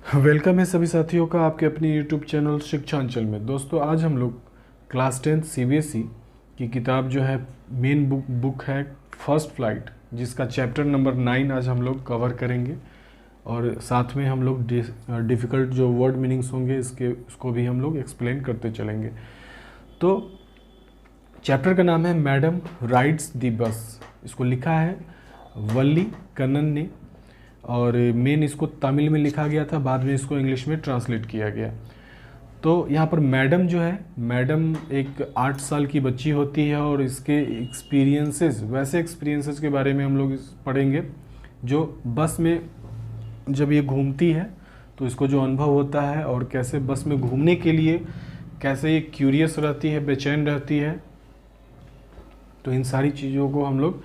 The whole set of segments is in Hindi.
वेलकम है सभी साथियों का आपके अपने यूट्यूब चैनल शिक्षांचल में। दोस्तों आज हम लोग क्लास 10 सीबीएसई की किताब जो है मेन बुक है फर्स्ट फ्लाइट, जिसका चैप्टर नंबर 9 आज हम लोग कवर करेंगे और साथ में हम लोग डिफ़िकल्ट जो वर्ड मीनिंग्स होंगे उसको भी हम लोग एक्सप्लेन करते चलेंगे। तो चैप्टर का नाम है मैडम राइड्स दी बस। इसको लिखा है वल्ली कन्नन ने और मेन इसको तमिल में लिखा गया था, बाद में इसको इंग्लिश में ट्रांसलेट किया गया। तो यहाँ पर मैडम जो है, मैडम एक 8 साल की बच्ची होती है और इसके वैसे एक्सपीरियंसेस के बारे में हम लोग पढ़ेंगे जो बस में जब ये घूमती है तो इसको जो अनुभव होता है और कैसे बस में घूमने के लिए कैसे ये क्यूरियस रहती है, बेचैन रहती है। तो इन सारी चीज़ों को हम लोग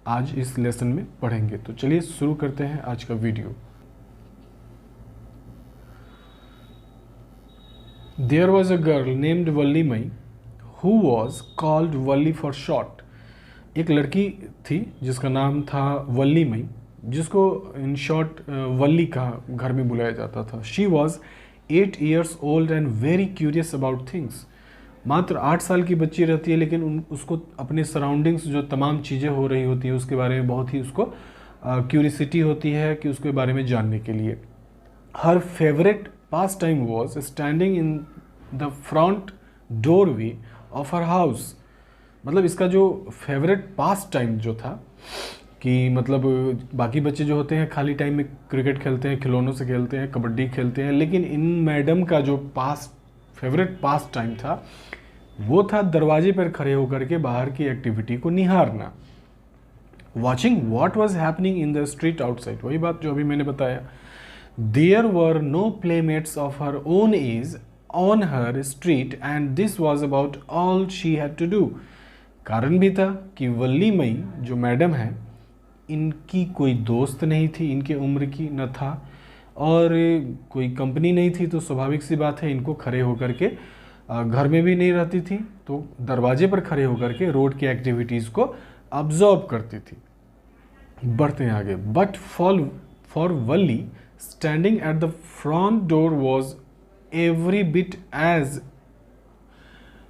आज इस लेसन में पढ़ेंगे। तो चलिए शुरू करते हैं आज का video. There was a girl named Valliammai who was called Valli for short. एक लड़की थी जिसका नाम था वल्ली मई, जिसको इन शॉर्ट वल्ली का घर में बुलाया जाता था। She was 8 years old and very curious about things. मात्र 8 साल की बच्ची रहती है, लेकिन उसको अपने सराउंडिंग्स जो तमाम चीज़ें हो रही होती हैं उसके बारे में बहुत ही उसको क्यूरियसिटी होती है कि उसके बारे में जानने के लिए। हर favourite pass time was standing in the front doorway of her house. मतलब इसका जो फेवरेट पास टाइम जो था कि मतलब बाकी बच्चे जो होते हैं खाली टाइम में क्रिकेट खेलते हैं, खिलौनों से खेलते हैं, कबड्डी खेलते हैं, लेकिन इन मैडम का जो फेवरेट पास टाइम था वो था दरवाजे पर खड़े होकर के बाहर की एक्टिविटी को निहारना। Watching what was happening in the street outside. वही बात जो अभी मैंने बताया। There were no playmates of her own age on her street and this was about all she had to do. कारण भी था कि वल्ली मई जो मैडम है, इनकी कोई दोस्त नहीं थी, इनके उम्र की न था, और कोई कंपनी नहीं थी। तो स्वाभाविक सी बात है इनको खड़े होकर के घर में भी नहीं रहती थी, तो दरवाजे पर खड़े होकर के रोड की एक्टिविटीज़ को ऑब्जर्व करती थी। बढ़ते हैं आगे। But for Valli standing at the front door was every bit as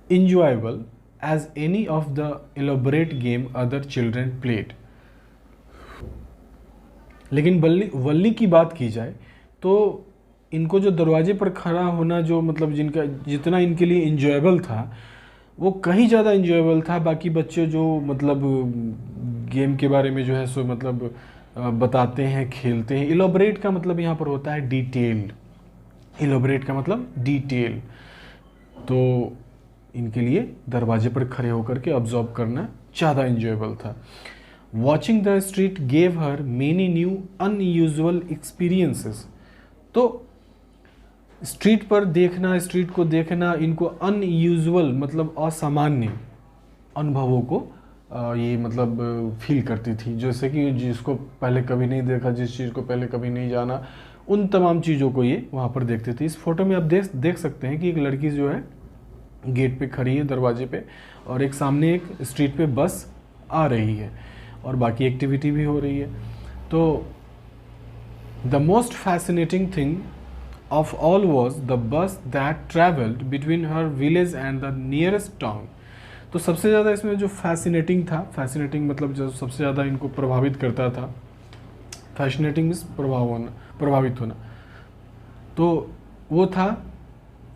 enjoyable as any of the elaborate game other children played। लेकिन वल्ली की बात की जाए तो इनको जो दरवाजे पर खड़ा होना जो मतलब जितना इनके लिए इंजॉयबल था वो कहीं ज़्यादा इंजॉयबल था बाकी बच्चे जो मतलब गेम के बारे में जो है सो मतलब बताते हैं, खेलते हैं। इलोबरेट का मतलब यहाँ पर होता है डिटेल। इलोबरेट का मतलब डिटेल। तो इनके लिए दरवाजे पर खड़े होकर के ऑब्जर्व करना ज़्यादा इंजॉयबल था। Watching the street gave her many new unusual experiences. तो स्ट्रीट पर देखना, स्ट्रीट को देखना इनको अनयूजुअल मतलब असामान्य अनुभवों को ये मतलब फील करती थी। जैसे कि जिसको पहले कभी नहीं देखा, जिस चीज़ को पहले कभी नहीं जाना, उन तमाम चीज़ों को ये वहाँ पर देखती थी। इस फोटो में आप देख सकते हैं कि एक लड़की जो है गेट पे खड़ी है दरवाजे पे, और एक सामने एक स्ट्रीट पे बस आ रही है और बाकी एक्टिविटी भी हो रही है। तो the most fascinating thing of all was the bus that travelled between her village and the nearest town. तो सबसे ज़्यादा इसमें जो फैसिनेटिंग था, फैसिनेटिंग मतलब जो सबसे ज़्यादा इनको प्रभावित करता था, फैसिनेटिंग मीन्स प्रभावित होना, तो वो था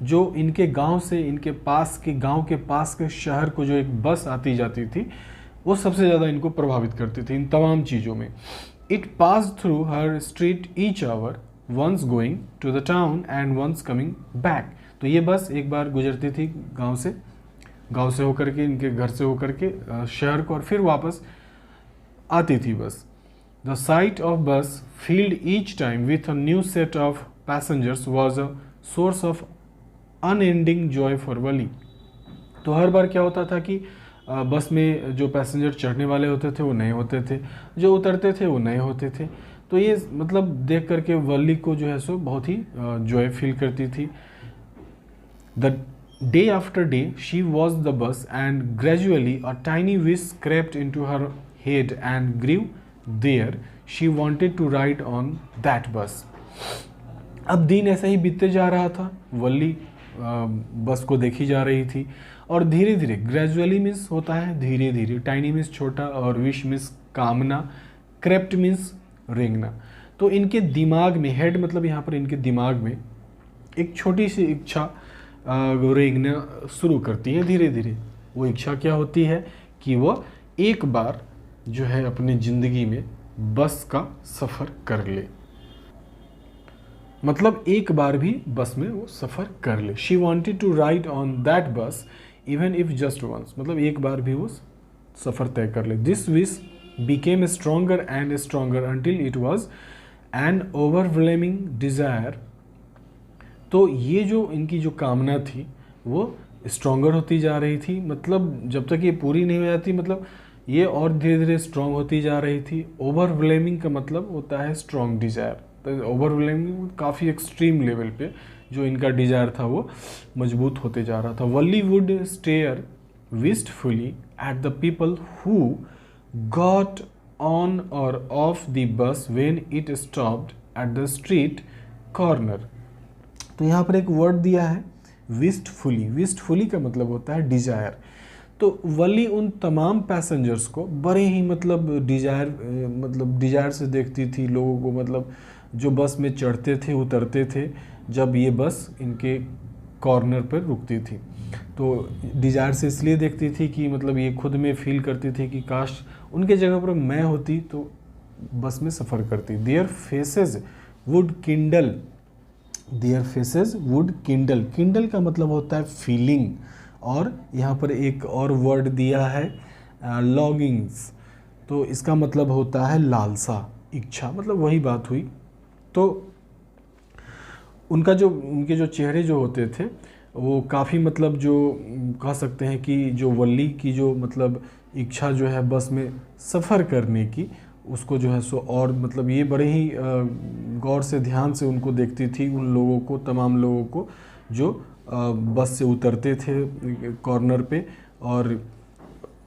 जो इनके गांव से इनके पास के गांव के पास के शहर को जो एक बस आती जाती थी वो सबसे ज़्यादा इनको प्रभावित करती थी इन तमाम चीज़ों में। It pass through her street each hour, once going to the town and once coming back. तो ये बस एक बार गुजरती थी गांव से होकर के, इनके घर से होकर के शहर को, और फिर वापस आती थी bus. The sight of bus filled each time with a new set of passengers was a source of unending joy for Valli. तो हर बार क्या होता था कि बस में जो पैसेंजर चढ़ने वाले होते थे वो नए होते थे, जो उतरते थे वो नए होते थे। तो ये मतलब देख करके वली को जो है सो बहुत ही जॉय फील करती थी। The day after day she was the bus and gradually a tiny wish crept into her head and grew there. She wanted to ride on that bus. अब दिन ऐसे ही बीतते जा रहा था, वल्ली बस को देखी जा रही थी, और धीरे धीरे, ग्रेजुअली मीन्स होता है धीरे धीरे, टाइनी मीन्स छोटा, और विश मीन्स कामना, क्रेप्ट मीन्स रेंगना। तो इनके दिमाग में, हेड मतलब यहाँ पर इनके दिमाग में एक छोटी सी इच्छा रेंगना शुरू करती है धीरे धीरे। वो इच्छा क्या होती है कि वह एक बार जो है अपनी ज़िंदगी में बस का सफ़र कर ले, मतलब एक बार भी बस में वो सफ़र कर ले। She wanted to ride on that bus even if just once, मतलब एक बार भी वो सफ़र तय कर ले। This wish became stronger and stronger until it was an overwhelming desire. तो ये जो इनकी जो कामना थी वो स्ट्रोंगर होती जा रही थी, मतलब जब तक ये पूरी नहीं हो जाती, मतलब ये और धीरे धीरे स्ट्रॉन्ग होती जा रही थी। ओवरवेलमिंग का मतलब होता है स्ट्रॉन्ग डिज़ायर, तो ओवरवेलमिंग काफ़ी एक्सट्रीम लेवल पे जो इनका डिज़ायर था वो मजबूत होते जा रहा था। Valli would stare wistfully at the people who got on or off the bus when it stopped at the street corner. तो यहाँ पर एक वर्ड दिया है विस्टफुली। विस्टफुली का मतलब होता है डिज़ायर। तो वली उन तमाम पैसेंजर्स को बड़े ही मतलब डिज़ायर से देखती थी, लोगों को, मतलब जो बस में चढ़ते थे उतरते थे जब ये बस इनके कॉर्नर पर रुकती थी। तो डिज़ायर से इसलिए देखती थी कि मतलब ये खुद में फील करती थी कि काश उनके जगह पर मैं होती तो बस में सफ़र करती। Their faces would Kindle, their faces would Kindle, Kindle का मतलब होता है फीलिंग, और यहाँ पर एक और वर्ड दिया है लॉन्गिंग्स, तो इसका मतलब होता है लालसा, इच्छा, मतलब वही बात हुई। तो उनके जो चेहरे जो होते थे वो काफ़ी मतलब जो कह सकते हैं कि जो वल्ली की जो मतलब इच्छा जो है बस में सफ़र करने की, उसको जो है सो और मतलब ये बड़े ही गौर से ध्यान से उनको देखती थी, उन लोगों को, तमाम लोगों को जो बस से उतरते थे कॉर्नर पे, और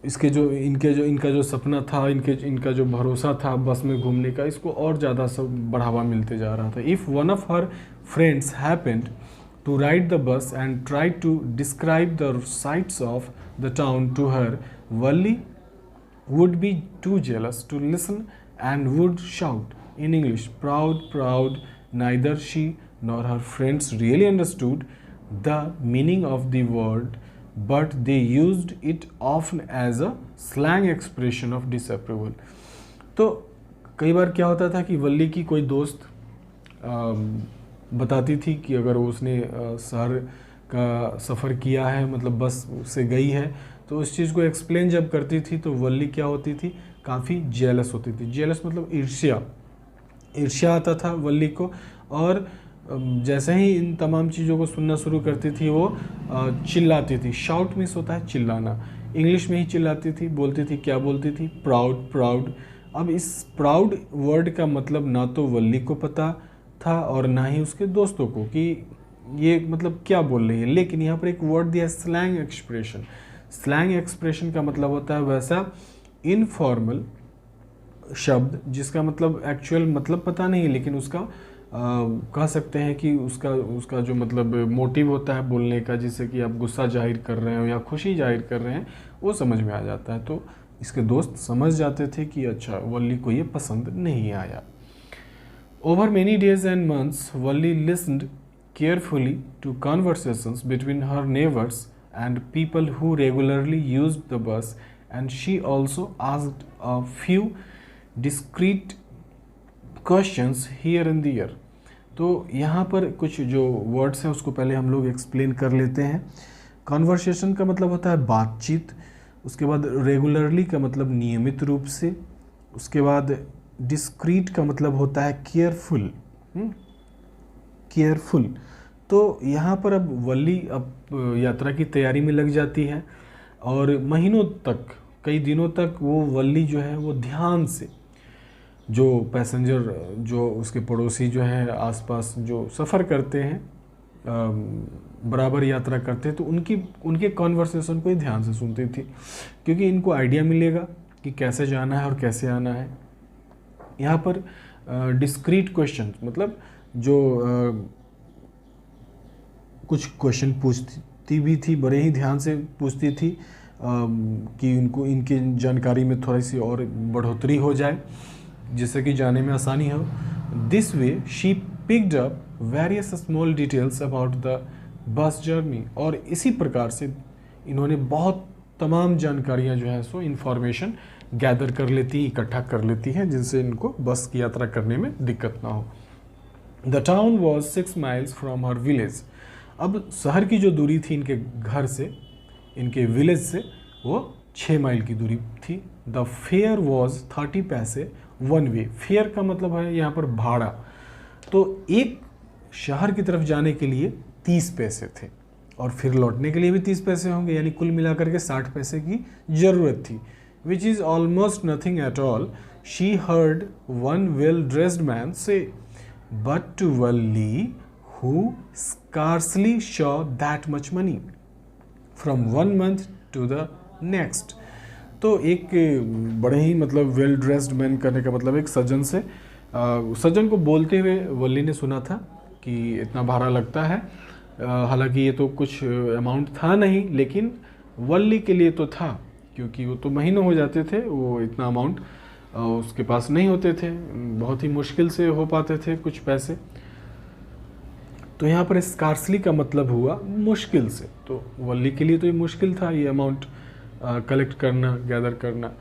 इनका जो सपना था, इनका जो भरोसा था बस में घूमने का, इसको और ज़्यादा सब बढ़ावा मिलते जा रहा था। If one of her friends happened to ride the bus and try to describe the sights of the town to her, Valli would be too jealous to listen and would shout in English, proud, proud. Neither she nor her friends really understood the meaning of the word, but they used it often as a slang expression of disapproval. तो कई बार क्या होता था कि वल्ली की कोई दोस्त बताती थी कि अगर उसने शहर का सफ़र किया है, मतलब बस से गई है, तो उस चीज़ को एक्सप्लेन जब करती थी तो वल्ली क्या होती थी, काफ़ी जेलस होती थी। जेलस मतलब ईर्ष्या आता था वल्ली को, और जैसे ही इन तमाम चीज़ों को सुनना शुरू करती थी वो चिल्लाती थी। शाउट मीन्स होता है चिल्लाना, इंग्लिश में ही चिल्लाती थी, बोलती थी, क्या बोलती थी, प्राउड, प्राउड। अब इस प्राउड वर्ड का मतलब ना तो वल्ली को पता था और ना ही उसके दोस्तों को कि ये मतलब क्या बोल रही है, लेकिन यहाँ पर एक वर्ड दिया है स्लैंग एक्सप्रेशन। स्लैंग एक्सप्रेशन का मतलब होता है वैसा इनफॉर्मल शब्द जिसका मतलब एक्चुअल मतलब पता नहीं है, लेकिन उसका कह सकते हैं कि उसका जो मतलब मोटिव होता है बोलने का, जिससे कि आप गुस्सा जाहिर कर रहे हो या खुशी जाहिर कर रहे हैं, वो समझ में आ जाता है। तो इसके दोस्त समझ जाते थे कि अच्छा वल्ली को ये पसंद नहीं आया। Over many days and months Valli listened carefully to conversations between her neighbours and people who regularly used the bus, and she also asked a few discreet questions here and there. तो यहाँ पर कुछ जो वर्ड्स हैं उसको पहले हम लोग एक्सप्लेन कर लेते हैं। कॉन्वर्सेशन का मतलब होता है बातचीत, उसके बाद रेगुलरली का मतलब नियमित रूप से, उसके बाद डिस्क्रीट का मतलब होता है केयरफुल, केयरफुल। तो यहाँ पर अब वल्ली अब यात्रा की तैयारी में लग जाती है, और महीनों तक, कई दिनों तक वो वल्ली जो है वो ध्यान से जो पैसेंजर, जो उसके पड़ोसी जो है आसपास जो सफ़र करते हैं, बराबर यात्रा करते हैं, तो उनके कॉन्वर्सेशन को ही ध्यान से सुनती थी, क्योंकि इनको आइडिया मिलेगा कि कैसे जाना है और कैसे आना है। यहाँ पर डिस्क्रीट क्वेश्चन मतलब जो कुछ क्वेश्चन पूछती भी थी, बड़े ही ध्यान से पूछती थी कि उनको इनकी जानकारी में थोड़ी सी और बढ़ोतरी हो जाए, जिससे कि जाने में आसानी हो। This way she picked up various small details about the bus journey, और इसी प्रकार से इन्होंने बहुत तमाम जानकारियाँ जो है सो इन्फॉर्मेशन गैदर कर लेती, इकट्ठा कर लेती हैं, जिनसे इनको बस की यात्रा करने में दिक्कत ना हो। The town was 6 miles from her village. अब शहर की जो दूरी थी इनके घर से, इनके विलेज से, वो 6 माइल की दूरी थी। द फेयर वॉज 30 पैसे वन वे। फेयर का मतलब है यहाँ पर भाड़ा, तो एक शहर की तरफ जाने के लिए 30 पैसे थे और फिर लौटने के लिए भी 30 पैसे होंगे, यानी कुल मिलाकर के 60 पैसे की ज़रूरत थी, which is almost nothing at all, she heard one well dressed man say, but to Valli who scarcely saw that much money from one month to the next। तो एक बड़े ही मतलब वेल ड्रेस्ड मैन करने का मतलब एक सज्जन से, सज्जन को बोलते हुए वल्ली ने सुना था कि इतना भाड़ा लगता है। हालांकि ये तो कुछ अमाउंट था नहीं, लेकिन वल्ली के लिए तो था, क्योंकि वो तो महीनों हो जाते थे, वो इतना अमाउंट उसके पास नहीं होते थे, बहुत ही मुश्किल से हो पाते थे कुछ पैसे। तो यहाँ पर स्कार्सली का मतलब हुआ मुश्किल से, तो वल्ली के लिए तो ये मुश्किल था ये अमाउंट कलेक्ट करना, गैदर करना।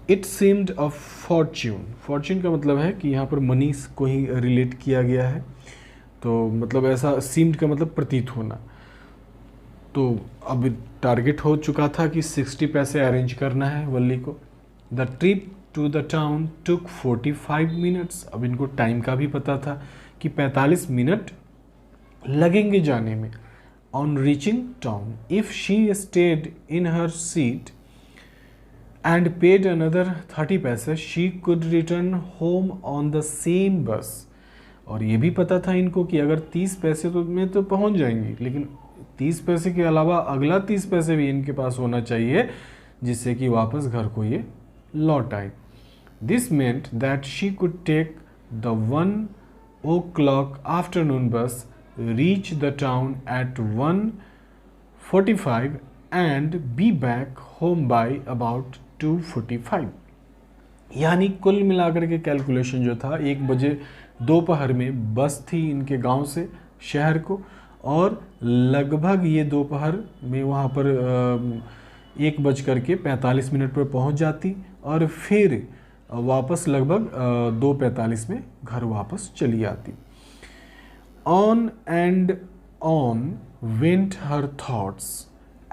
It seemed a Fortune. Fortune का मतलब है कि यहाँ पर मनी को ही रिलेट किया गया है, तो मतलब ऐसा सीम्ड का मतलब प्रतीत होना। तो अब टारगेट हो चुका था कि 60 पैसे अरेंज करना है वल्ली को। The trip to the town took 45 minutes. अब इनको टाइम का भी पता था कि 45 मिनट लगेंगे जाने में। On reaching town, if she stayed in her seat and paid another 30 पैसे, she could return home on the same बस। और ये भी पता था इनको कि अगर 30 पैसे तो में तो पहुंच जाएंगी, लेकिन 30 पैसे के अलावा अगला 30 पैसे भी इनके पास होना चाहिए, जिससे कि वापस घर को ये लौट आए। This meant that she could take the 1 o'clock afternoon bus, reach the town at 1:45 and be back home by about 2:45। यानी कुल मिलाकर के कैलकुलेशन जो था, 1 बजे दोपहर में बस थी इनके गांव से शहर को, और लगभग ये दोपहर में वहाँ पर 1:45 पर पहुँच जाती और फिर वापस लगभग 2:45 में घर वापस चली आती। On and on went her thoughts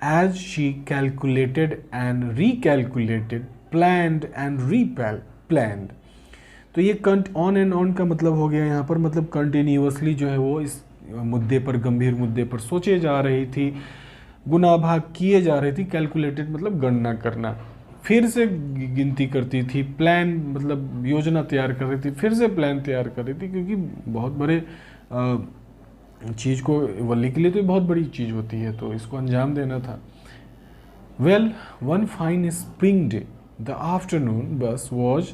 as she calculated and recalculated, planned and replanned. तो ये ऑन एंड ऑन का मतलब हो गया यहाँ पर, मतलब कंटिन्यूअसली जो है वो इस मुद्दे पर, गंभीर मुद्दे पर सोचे जा रही थी, गुना भाग किए जा रही थी। कैलकुलेटेड मतलब गणना करना, फिर से गिनती करती थी, प्लान मतलब योजना तैयार कर रही थी, फिर से प्लान तैयार कर रही थी, क्योंकि बहुत बड़े चीज़ को, वल्ली के लिए तो बहुत बड़ी चीज़ होती है, तो इसको अंजाम देना था। Well, one fine spring day the afternoon बस was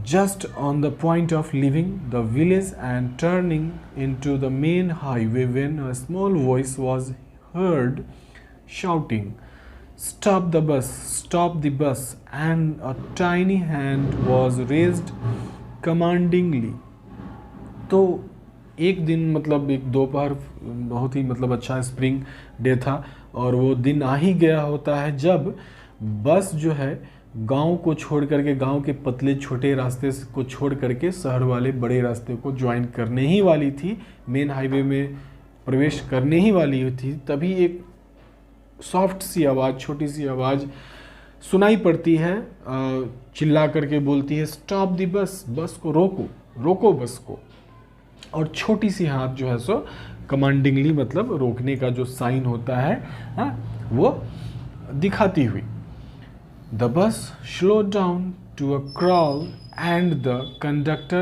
just on the point of leaving the village and turning into the main highway when a small voice was heard shouting, "Stop the bus! Stop the bus!" and a tiny hand was raised commandingly। तो एक दिन मतलब एक दोपहर बहुत ही मतलब अच्छा स्प्रिंग डे था, और वो दिन आ ही गया होता है जब बस जो है गांव को छोड़ करके, गांव के पतले छोटे रास्ते को छोड़ करके शहर वाले बड़े रास्ते को ज्वाइन करने ही वाली थी, मेन हाईवे में प्रवेश करने ही वाली थी। तभी एक सॉफ्ट सी आवाज़, छोटी सी आवाज़ सुनाई पड़ती है, चिल्ला करके बोलती है, स्टॉप द बस, बस को रोको, रोको बस को। और छोटी सी हाथ जो है सो कमांडिंगली मतलब रोकने का जो साइन होता है, वो दिखाती हुई। The bus slowed down to a crawl and the conductor,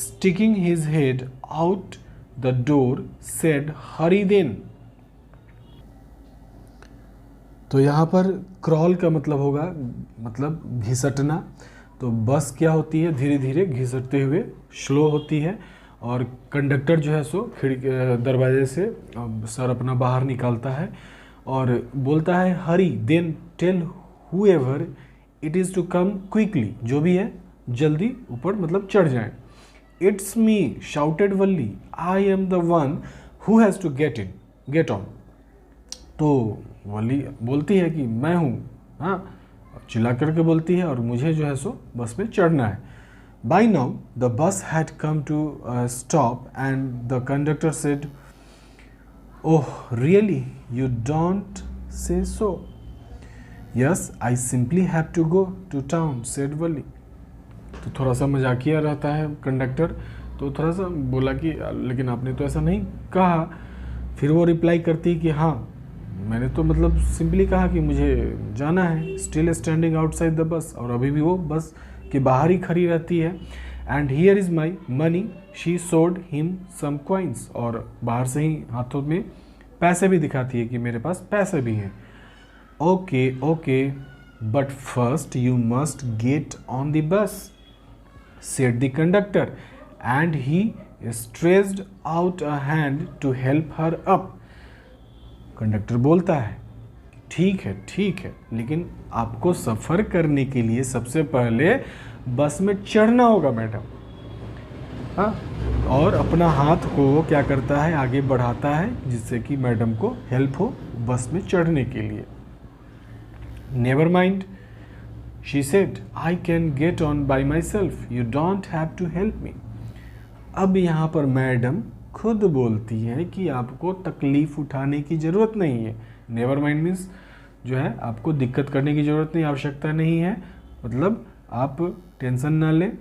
sticking his head out the door, said, "Hurry then." तो यहाँ पर क्रॉल का मतलब होगा मतलब घिसटना, तो बस क्या होती है, धीरे धीरे घिसटते हुए स्लो होती है, और कंडक्टर जो है सो खिड़की दरवाजे से सर अपना बाहर निकालता है और बोलता है hurry, then tell whoever it is to come quickly, जो भी है जल्दी ऊपर मतलब चढ़ जाए। It's me shouted Valli, I am the one who has to get on. तो वल्ली बोलती है कि मैं हूँ, हाँ, चिल्ला करके बोलती है, और मुझे जो है सो बस में चढ़ना है। By now the bus had come to stop and the conductor said, oh really you don't say so, yes I simply have to go to town said Valli. तो थोड़ा सा मजाकिया रहता है कंडक्टर, तो थोड़ा सा बोला कि लेकिन आपने तो ऐसा नहीं कहा। फिर वो रिप्लाई करती है कि हाँ, मैंने तो मतलब सिंपली कहा कि मुझे जाना है। Still standing outside the bus, और अभी भी वो बस के बाहर ही खड़ी रहती है। And here is my money, she सोड हिम सम कॉइन्स, और बाहर से ही हाथों में पैसे भी दिखाती है कि मेरे पास पैसे भी हैं। Okay okay but first you must get on the bus said the conductor, and he stretched out a hand to help her up. Conductor बोलता है ठीक है, लेकिन आपको सफ़र करने के लिए सबसे पहले बस में चढ़ना होगा मैडम। हाँ, और अपना हाथ को वो क्या करता है, आगे बढ़ाता है, जिससे कि मैडम को हेल्प हो बस में चढ़ने के लिए। Never mind she said, I can get on by my self, you don't have to help me. अब यहाँ पर मैडम खुद बोलती है कि आपको तकलीफ उठाने की ज़रूरत नहीं है। नेवर माइंड मीन्स जो है आपको दिक्कत करने की ज़रूरत नहीं, आवश्यकता नहीं है, मतलब आप टेंशन ना लें,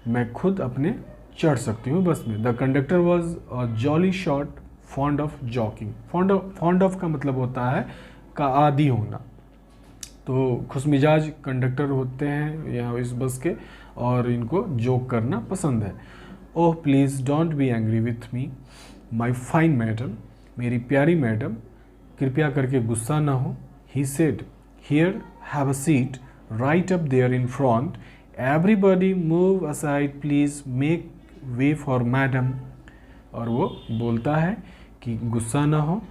मैं खुद अपने चढ़ सकती हूँ बस में। The conductor was a jolly sort fond of joking. Fond of का मतलब होता है का आदी होना, तो खुशमिजाज कंडक्टर होते हैं यहाँ इस बस के, और इनको जोक करना पसंद है। Oh please don't be angry with me my fine madam, मेरी प्यारी मैडम, कृपया करके गुस्सा ना हो। He said, here have a seat right up there in front, everybody move aside please make way for madam. और वो बोलता है कि गुस्सा ना हो,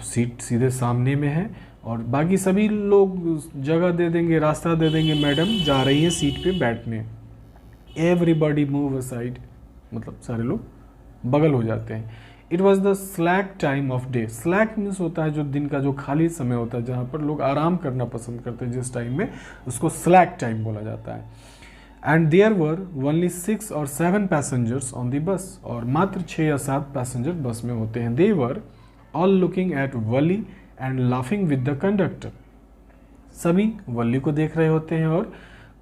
सीट सीधे सामने में है, और बाकी सभी लोग जगह दे देंगे, रास्ता दे देंगे, मैडम जा रही है सीट पे बैठने। एवरीबॉडी मूव असाइड मतलब सारे लोग बगल हो जाते हैं। It was the slack time of day. Slack means होता है जो दिन का जो खाली समय होता है, जहाँ पर लोग आराम करना पसंद करते हैं, जिस टाइम में, उसको स्लैक टाइम बोला जाता है। And there were only 6 or 7 passengers on the bus, और मात्र 6 या 7 पैसेंजर बस में होते हैं। They were all looking at Valli and laughing with the conductor. सभी वली को देख रहे होते हैं और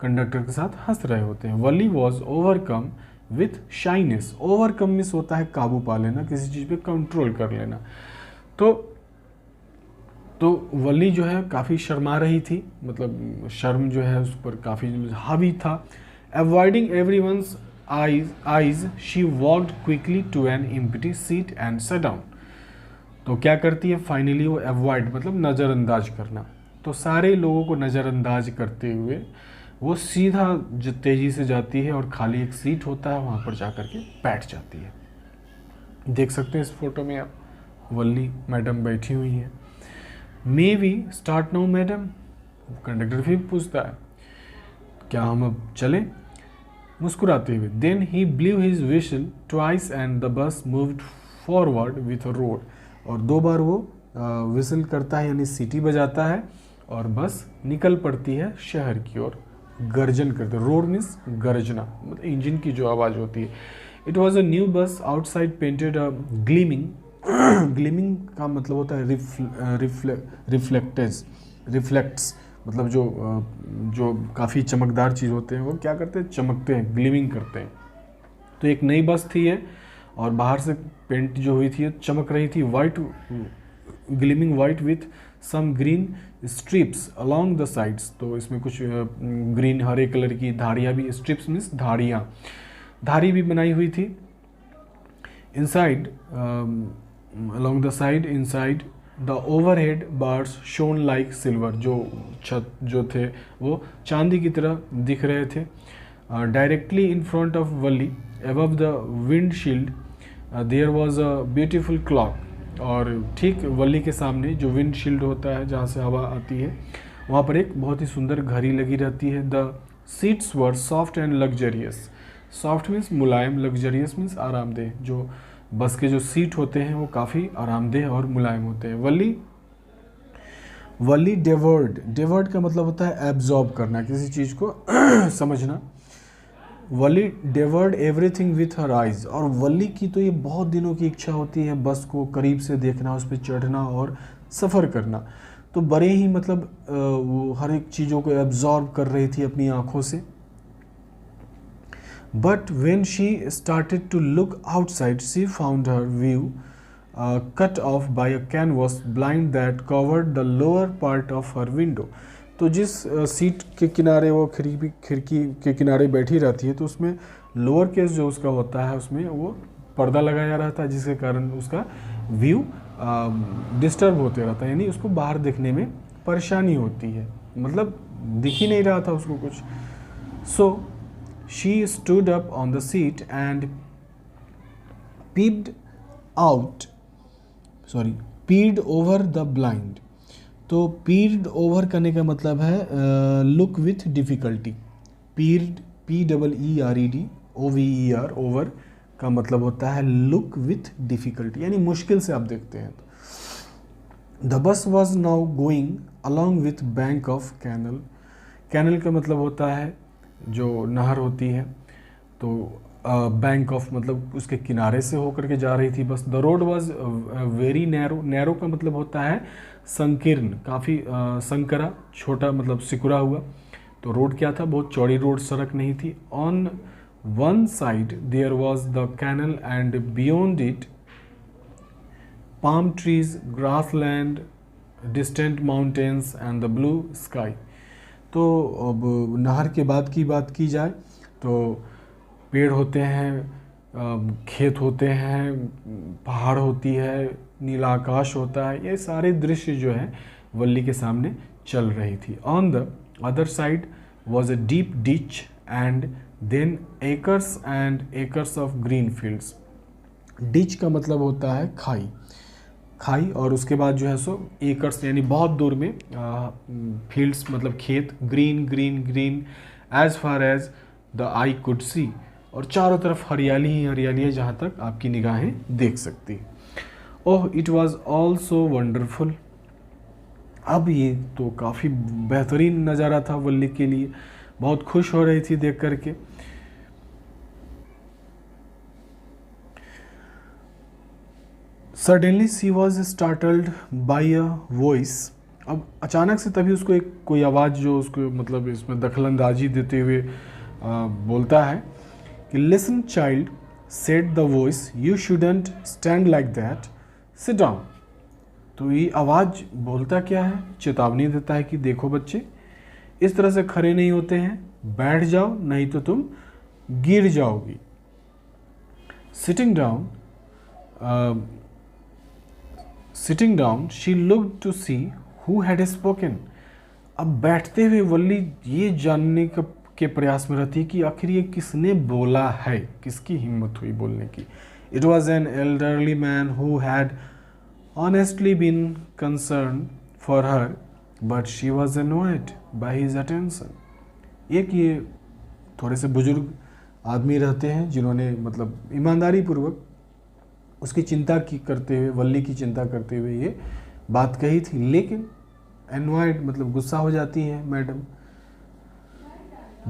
कंडक्टर के साथ हंस रहे होते हैं। Valli was overcome with shyness. Overcome means होता है काबू पा लेना, किसी चीज़ पे कंट्रोल कर लेना। तो वली जो है काफ़ी शर्मा रही थी, मतलब शर्म जो है उस पर काफ़ी हावी था। Avoiding everyone's eyes she walked quickly to an empty seat and sat down. तो क्या करती है फाइनली, वो अवॉइड मतलब नज़रअंदाज करना, तो सारे लोगों को नज़रअंदाज करते हुए वो सीधा तेज़ी से जाती है और खाली एक सीट होता है वहाँ पर जा कर के बैठ जाती है। देख सकते हैं इस फोटो में आप, वल्ली मैडम बैठी हुई हैं। May we start now madam, conductor फिर पूछता है क्या हम अब चलें, मुस्कुराते हुए। Then he blew his whistle twice and the bus moved forward with a road. और 2 बार वो विसल करता है यानी सीटी बजाता है, और बस निकल पड़ती है शहर की ओर, गर्जन करते। रोड मीन्स गर्जना, मतलब इंजन की जो आवाज़ होती है। It was a new bus outside painted a gleaming. Gleaming का मतलब होता है रिफ्लेक्ट्स, मतलब जो काफ़ी चमकदार चीज़ होते हैं वो क्या करते हैं, चमकते हैं, ग्लीमिंग करते हैं। तो एक नई बस थी है, और बाहर से पेंट जो हुई थी चमक रही थी, white, gleaming white with some green stripes along the sides. तो इसमें कुछ ग्रीन हरे कलर की धारियाँ भी, स्ट्रिप्स मीन्स धारियाँ, धारी भी बनाई हुई थी। Inside along the side inside the overhead bars shown like silver, जो छत जो थे वो चांदी की तरह दिख रहे थे। Directly in front of Valli above the windshield there was a beautiful clock, और ठीक वली के सामने जो विंड शील्ड होता है जहाँ से हवा आती है वहाँ पर एक बहुत ही सुंदर घड़ी लगी रहती है। The seats were soft and luxurious, soft means Mulayam, luxurious means आरामदेह। जो बस के जो सीट होते हैं वो काफ़ी आरामदेह और मुलायम होते हैं। वली डेवर्ड, डेवर्ड का मतलब होता है एब्जॉर्ब करना, किसी चीज़ को समझना। वली डेवर्ड एवरीथिंग विथ हर आइज, और वली की तो ये बहुत दिनों की इच्छा होती है बस को करीब से देखना, उस पर चढ़ना और सफ़र करना। तो बड़े ही मतलब वो हर एक चीज़ों को एब्जॉर्ब कर रही थी अपनी आँखों से। But when she started to look outside, she found her view cut off by a canvas blind that covered the lower part of her window. तो जिस सीट के किनारे वो खिड़की के किनारे बैठी रहती है तो उसमें लोअर केस जो उसका होता है उसमें वो पर्दा लगाया रहता है, जिसके कारण उसका व्यू डिस्टर्ब होते रहता है, यानी उसको बाहर देखने में परेशानी होती है, मतलब दिख ही नहीं रहा था उसको कुछ। सो she stood up on the seat and peeped over the blind। तो peeped over करने का मतलब है look with difficulty। peered, P-E-E-R-E-D, O-V-E-R, over का मतलब होता है look with difficulty, यानी मुश्किल से आप देखते हैं। The bus was now going along with bank of canal। canal का मतलब होता है जो नहर होती है, तो बैंक ऑफ मतलब उसके किनारे से होकर के जा रही थी bus. The road was very narrow, narrow का मतलब होता है संकीर्ण, काफ़ी संकरा, छोटा मतलब सिकुड़ा हुआ। तो रोड क्या था, बहुत चौड़ी रोड, सड़क नहीं थी। On one side there was the canal and beyond it palm trees, grassland, distant mountains and the blue sky। तो अब नहर के बाद की बात की जाए तो पेड़ होते हैं, खेत होते हैं, पहाड़ होती है, नीला आकाश होता है, ये सारे दृश्य जो है वल्ली के सामने चल रही थी। On the other side was a deep ditch and then acres and acres of green fields. Ditch का मतलब होता है खाई, खाई, और उसके बाद जो है सो एकर्स यानी बहुत दूर में फील्ड्स मतलब खेत, green green green as far as the eye could see, और चारों तरफ हरियाली ही हरियाली है जहाँ तक आपकी निगाहें देख सकती। Oh it was all so wonderful. अब ये तो काफ़ी बेहतरीन नज़ारा था वल्ली के लिए, बहुत खुश हो रही थी देख करके। Suddenly she was startled by a voice. अब अचानक से तभी उसको एक कोई आवाज़ जो उसको मतलब इसमें दखलंदाजी देते हुए बोलता है कि listen child said the voice, you shouldn't stand like that, sit down. तो ये आवाज़ बोलता क्या है, चेतावनी देता है कि देखो बच्चे, इस तरह से खड़े नहीं होते हैं, बैठ जाओ नहीं तो तुम गिर जाओगी। Sitting down she looked to see who had spoken. अब बैठते हुए वल्ली ये जानने के प्रयास में रहती है कि आखिर ये किसने बोला है, किसकी हिम्मत हुई बोलने की। It was an elderly man who had honestly been concern for her but she was annoyed by his attention. एक ये थोड़े से बुजुर्ग आदमी रहते हैं जिन्होंने मतलब ईमानदारी पूर्वक उसकी चिंता की करते हुए, वल्ली की चिंता करते हुए ये बात कही थी, लेकिन annoyed मतलब गुस्सा हो जाती है madam.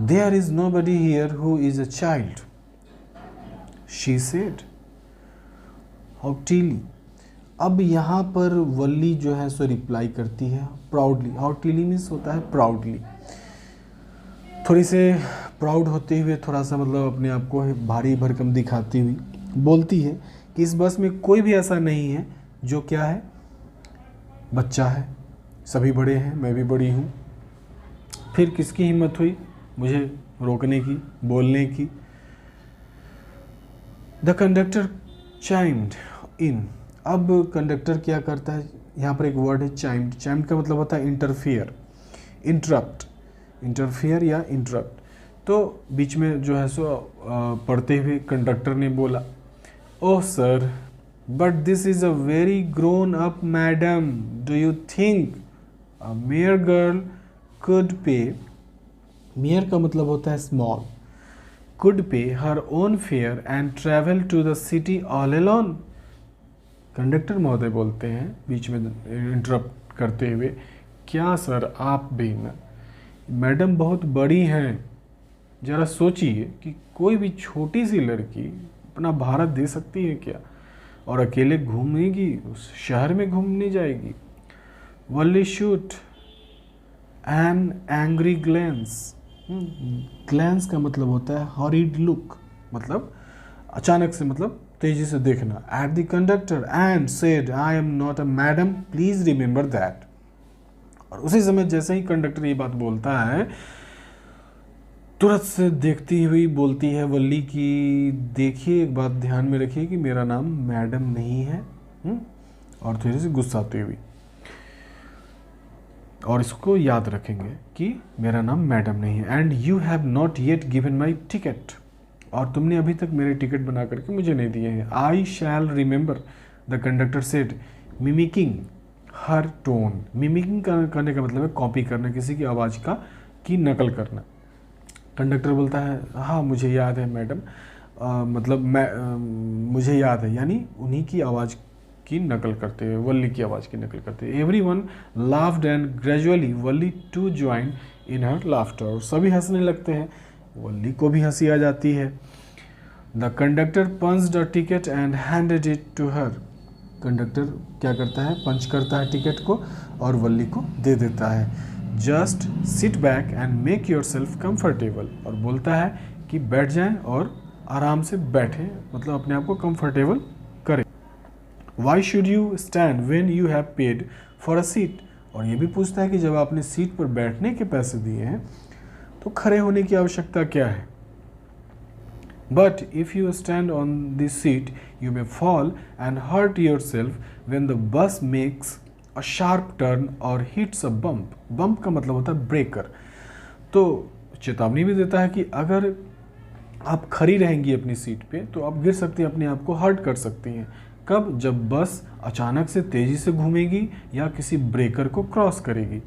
There is nobody here who is a child, she said haughtily। अब यहाँ पर वल्ली जो है सो रिप्लाई करती है प्राउडली। हाउटीली मीन्स होता है प्राउडली, थोड़ी से प्राउड होते हुए, थोड़ा सा मतलब अपने आप को भारी भरकम दिखाती हुई बोलती है कि इस बस में कोई भी ऐसा नहीं है जो क्या है, बच्चा है, सभी बड़े हैं, मैं भी बड़ी हूँ। फिर किसकी हिम्मत हुई मुझे रोकने की, बोलने की। द कंडक्टर चाइम्ड इन। अब कंडक्टर क्या करता है, यहाँ पर एक वर्ड है चाइम्ड। चाइम्ड का मतलब होता है इंटरफियर, इंटरप्ट, इंटरफियर या इंटरप्ट। तो बीच में जो है सो पढ़ते हुए कंडक्टर ने बोला, oh sir, but this is a very grown up madam, do you think a mayor girl could पे, मेयर का मतलब होता है small, could pay her own fare and travel to the city all alone। Conductor महोदय बोलते हैं बीच में इंटरप्ट करते हुए, क्या सर आप भी ना, मैडम बहुत बड़ी हैं, ज़रा सोचिए कि कोई भी छोटी सी लड़की अपना भारत दे सकती है क्या, और अकेले घूमेगी, उस शहर में घूमने जाएगी। Valli shoot an angry glance, glance का मतलब होता है हॉरिड लुक, मतलब अचानक से, मतलब तेजी से देखना। At the conductor and said, I am not a madam, please remember that. और उसी समय जैसे ही कंडक्टर ये बात बोलता है, तुरंत से देखती हुई बोलती है वल्ली की, देखिए एक बात ध्यान में रखिए कि मेरा नाम मैडम नहीं है। और थोड़ी सी गुस्साती हुई, और इसको याद रखेंगे कि मेरा नाम मैडम नहीं है। And you have not yet given my ticket, और तुमने अभी तक मेरे टिकट बना करके मुझे नहीं दिए हैं। I shall remember, the conductor said, mimicking her tone. Mimicking करने का मतलब है कॉपी करना, किसी की आवाज़ की नकल करना। कंडक्टर बोलता है, हाँ मुझे याद है मैडम, मतलब मुझे याद है, यानी उन्हीं की आवाज़ की नकल करते हुए, वल्ली की आवाज़ की नकल करते हुए। Everyone laughed and gradually Valli too join in her laughter. सभी हंसने लगते हैं, वल्ली को भी हंसी आ जाती है। The conductor punched a ticket and handed it to her. Conductor क्या करता है, पंच करता है टिकट को और वल्ली को दे देता है। Just sit back and make your self comfortable, और बोलता है कि बैठ जाएं और आराम से बैठें, मतलब अपने आप को कंफर्टेबल करें। Why should you stand when you have paid for a seat, और ये भी पूछता है कि जब आपने सीट पर बैठने के पैसे दिए हैं तो खड़े होने की आवश्यकता क्या है। But if you stand on this seat you may fall and hurt your self when the bus makes a sharp turn और हिट्स अ बम्प। बम्प का मतलब होता है ब्रेकर। तो चेतावनी भी देता है कि अगर आप खड़ी रहेंगी अपनी सीट पे तो आप गिर सकती हैं, अपने आप को हर्ट कर सकती हैं। कब, जब बस अचानक से तेज़ी से घूमेगी या किसी ब्रेकर को क्रॉस करेगी।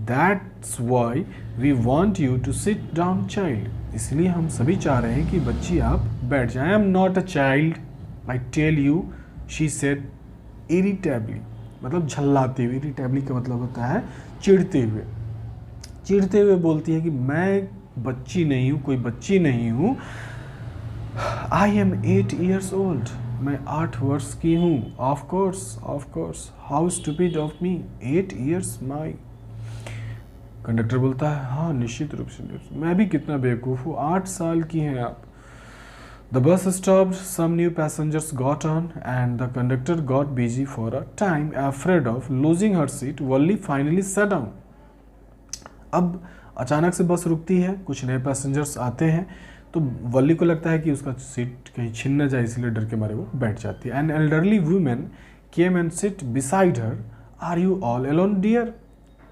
That's why we want you to sit down child, इसलिए हम सभी चाह रहे हैं कि बच्ची आप बैठ जाएं। I am not a child I tell you, she said irritably, मतलब झल्लाते हुए। इरिटेबली का मतलब होता है चिढ़ते हुए। चिढ़ते हुए बोलती है कि मैं बच्ची नहीं हूँ, कोई बच्ची नहीं हूँ। आई एम 8 years old, मैं 8 वर्ष की हूँ। Of course, how stupid of me, 8 years my. Conductor बोलता है, हाँ निश्चित रूप से, मैं भी कितना बेवकूफ़ हूँ, 8 साल की हैं आप। The bus stopped, some new passengers got on and the conductor got busy for a time, afraid of losing her seat. Valli finally sat down. अब अचानक से बस रुकती है, कुछ नए पैसेंजर्स आते हैं, तो वल्ली को लगता है कि उसका सीट कहीं छिन न जाए, इसलिए डर के मारे वो बैठ जाती है। An elderly women came and sit beside her, are you all alone dear.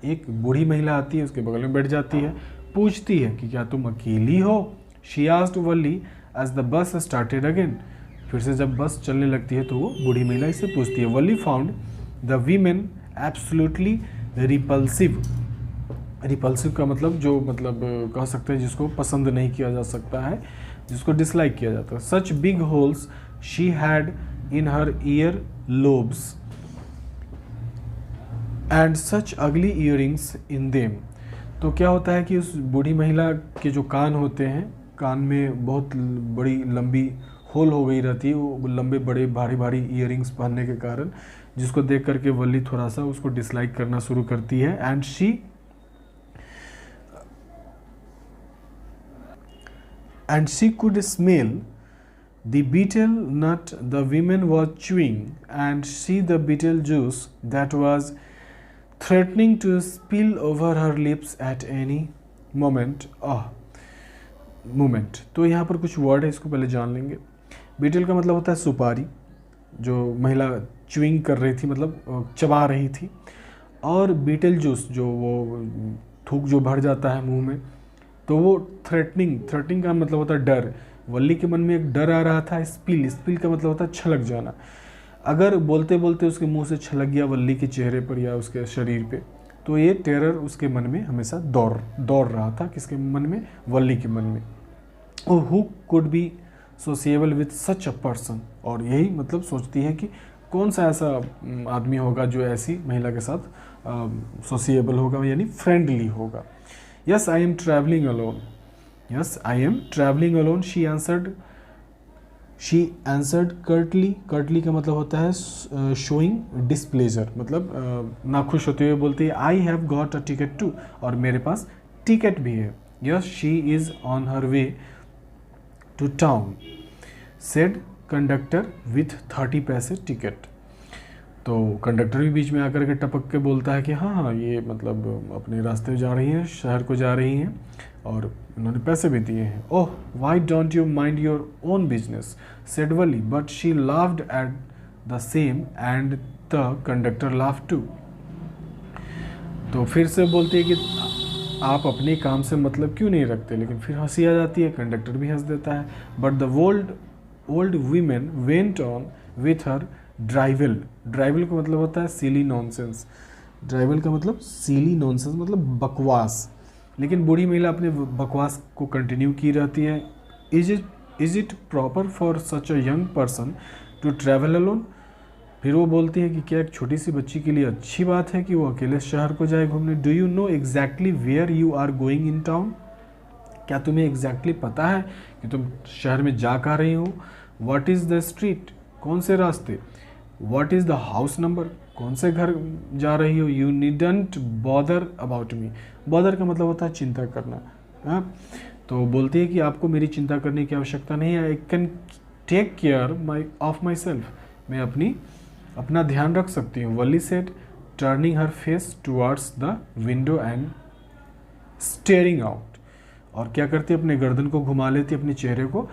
एक बूढ़ी महिला आती है, उसके बगल में बैठ जाती है, पूछती है कि क्या तुम अकेली हो। She asked Valli as the bus started again. फिर से जब बस चलने लगती है तो वो बूढ़ी महिला इससे पूछती है। Valli found the women absolutely repulsive. Repulsive का मतलब जो, मतलब कह सकते हैं जिसको पसंद नहीं किया जा सकता है, जिसको डिसलाइक किया जाता है। Such big holes she had in her year lobes and such अगली ईयरिंग्स इन देम। तो क्या होता है कि उस बूढ़ी महिला के जो कान होते हैं, कान में बहुत बड़ी लंबी होल हो गई रहती है, वो लंबे बड़े भारी भारी ईयरिंग्स पहनने के कारण, जिसको देख करके वल्ली थोड़ा सा उसको डिसलाइक करना शुरू करती है। And she could smell the betel nut the woman was chewing and see the betel juice that was threatening to spill over her lips at any moment. तो यहाँ पर कुछ वर्ड है, इसको पहले जान लेंगे। बीटल का मतलब होता है सुपारी, जो महिला च्युइंग कर रही थी, मतलब चबा रही थी। और बीटल जूस, जो वो थूक जो भर जाता है मुंह में, तो वो थ्रेटनिंग का मतलब होता है डर। वल्ली के मन में एक डर आ रहा था। स्पिल का मतलब होता है छलक जाना। अगर बोलते बोलते उसके मुंह से छलक गया वल्ली के चेहरे पर या उसके शरीर पे, तो ये टेरर उसके मन में हमेशा दौड़ रहा था। किसके मन में? वल्ली के मन में। और who could be sociable with such a person, और यही मतलब सोचती है कि कौन सा ऐसा आदमी होगा जो ऐसी महिला के साथ सोशिएबल होगा, यानी फ्रेंडली होगा। Yes I am travelling alone, yes I am travelling alone, she answered Curtly का मतलब होता है शोइंग डिसप्लेजर, मतलब नाखुश होते हुए बोलती है I have got a ticket too, और मेरे पास टिकट भी है। Yes she is on her way to town, said conductor with 30 पैसे टिकट। तो कंडक्टर भी बीच में आकर के टपक के बोलता है कि हाँ ये मतलब अपने रास्ते जा रही हैं, शहर को जा रही हैं, और उन्होंने पैसे भी दिए हैं। Oh why don't you mind your own business, said Valli, but she laughed at the same and the conductor laughed too. तो फिर से बोलती है कि आप अपने काम से मतलब क्यों नहीं रखते, लेकिन फिर हंसी आ जाती है, कंडक्टर भी हंस देता है। But the old women went on with her drivel का मतलब होता है सिली नॉनसेंस। ड्राइवल का मतलब सिली नॉनसेंस, मतलब बकवास। लेकिन बूढ़ी महिला अपने बकवास को कंटिन्यू की रहती है। Is it proper for such a young person to travel alone. फिर वो बोलती है कि क्या एक छोटी सी बच्ची के लिए अच्छी बात है कि वो अकेले शहर को जाए घूमने। Do you know exactly where you are going in town. क्या तुम्हें एग्जैक्टली पता है कि तुम शहर में जा कर रही हो। व्हाट इज़ द स्ट्रीट, कौन से रास्ते। What is the house number, कौन से घर जा रही हो। You needn't bother about me. Bother का मतलब होता है चिंता करना। हाँ, तो बोलती है कि आपको मेरी चिंता करने की आवश्यकता नहीं है। I can take care of my self, मैं अपना ध्यान रख सकती हूँ। Valli said turning her face towards the window and staring out. और क्या करती है, अपने गर्दन को घुमा लेती है, अपने चेहरे को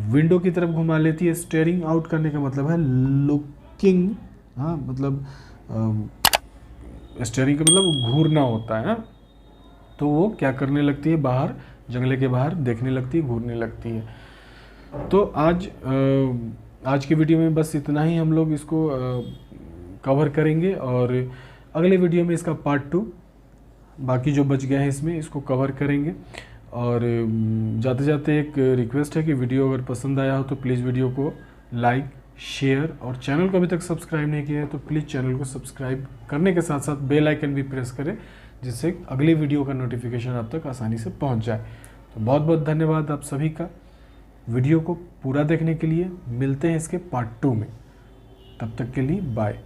विंडो की तरफ घुमा लेती है। स्टेयरिंग आउट करने का मतलब है लुकिंग, हाँ मतलब स्टेयरिंग का मतलब घूरना होता है। तो वो क्या करने लगती है, बाहर जंगले के बाहर देखने लगती है, घूरने लगती है। तो आज की वीडियो में बस इतना ही हम लोग इसको कवर करेंगे, और अगले वीडियो में इसका पार्ट 2 बाकी जो बच गए हैं इसमें इसको कवर करेंगे। और जाते जाते एक रिक्वेस्ट है कि वीडियो अगर पसंद आया हो तो प्लीज़ वीडियो को लाइक, शेयर, और चैनल को अभी तक सब्सक्राइब नहीं किया है तो प्लीज़ चैनल को सब्सक्राइब करने के साथ साथ बेल आइकन भी प्रेस करें, जिससे अगली वीडियो का नोटिफिकेशन आप तक आसानी से पहुंच जाए। तो बहुत बहुत धन्यवाद आप सभी का वीडियो को पूरा देखने के लिए। मिलते हैं इसके पार्ट 2 में, तब तक के लिए बाय।